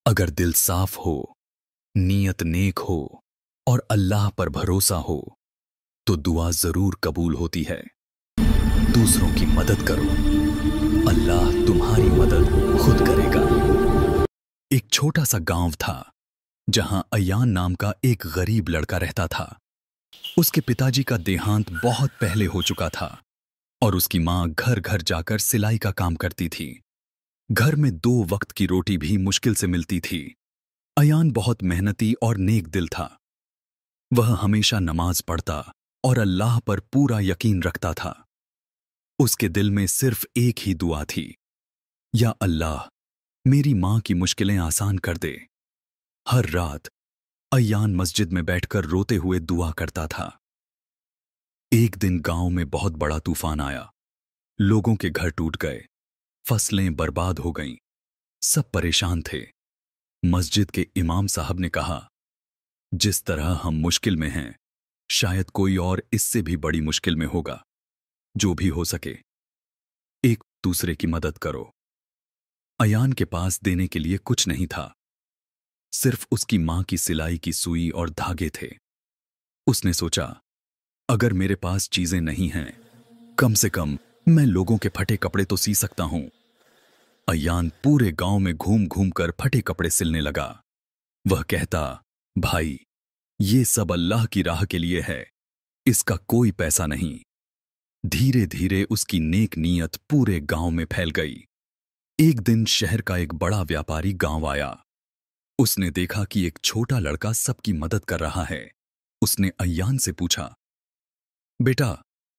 अगर दिल साफ हो, नीयत नेक हो और अल्लाह पर भरोसा हो तो दुआ जरूर कबूल होती है। दूसरों की मदद करो, अल्लाह तुम्हारी मदद खुद करेगा। एक छोटा सा गांव था जहां अयान नाम का एक गरीब लड़का रहता था। उसके पिताजी का देहांत बहुत पहले हो चुका था और उसकी मां घर घर जाकर सिलाई का काम करती थी। घर में 2 वक्त की रोटी भी मुश्किल से मिलती थी। अयान बहुत मेहनती और नेक दिल था। वह हमेशा नमाज पढ़ता और अल्लाह पर पूरा यकीन रखता था। उसके दिल में सिर्फ एक ही दुआ थी, या अल्लाह मेरी मां की मुश्किलें आसान कर दे। हर रात अयान मस्जिद में बैठकर रोते हुए दुआ करता था। एक दिन गांव में बहुत बड़ा तूफान आया। लोगों के घर टूट गए, फसलें बर्बाद हो गईं। सब परेशान थे। मस्जिद के इमाम साहब ने कहा, जिस तरह हम मुश्किल में हैं, शायद कोई और इससे भी बड़ी मुश्किल में होगा। जो भी हो सके, एक दूसरे की मदद करो। अयान के पास देने के लिए कुछ नहीं था, सिर्फ उसकी मां की सिलाई की सुई और धागे थे। उसने सोचा, अगर मेरे पास चीजें नहीं हैं, कम से कम मैं लोगों के फटे कपड़े तो सी सकता हूं। अयान पूरे गांव में घूम घूम कर फटे कपड़े सिलने लगा। वह कहता, भाई, ये सब अल्लाह की राह के लिए है, इसका कोई पैसा नहीं। धीरे धीरे उसकी नेक नीयत पूरे गांव में फैल गई। एक दिन शहर का एक बड़ा व्यापारी गांव आया। उसने देखा कि एक छोटा लड़का सबकी मदद कर रहा है। उसने अयान से पूछा, बेटा,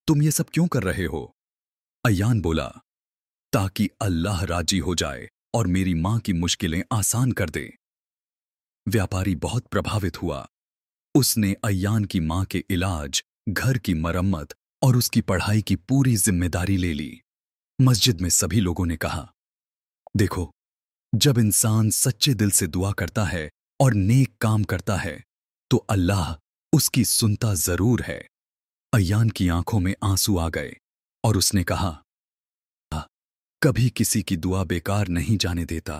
तुम ये सब क्यों कर रहे हो? अयान बोला, ताकि अल्लाह राजी हो जाए और मेरी मां की मुश्किलें आसान कर दे। व्यापारी बहुत प्रभावित हुआ। उसने अयान की मां के इलाज, घर की मरम्मत और उसकी पढ़ाई की पूरी जिम्मेदारी ले ली। मस्जिद में सभी लोगों ने कहा, देखो, जब इंसान सच्चे दिल से दुआ करता है और नेक काम करता है तो अल्लाह उसकी सुनता जरूर है। अयान की आंखों में आंसू आ गए और उसने कहा, कभी किसी की दुआ बेकार नहीं जाने देता।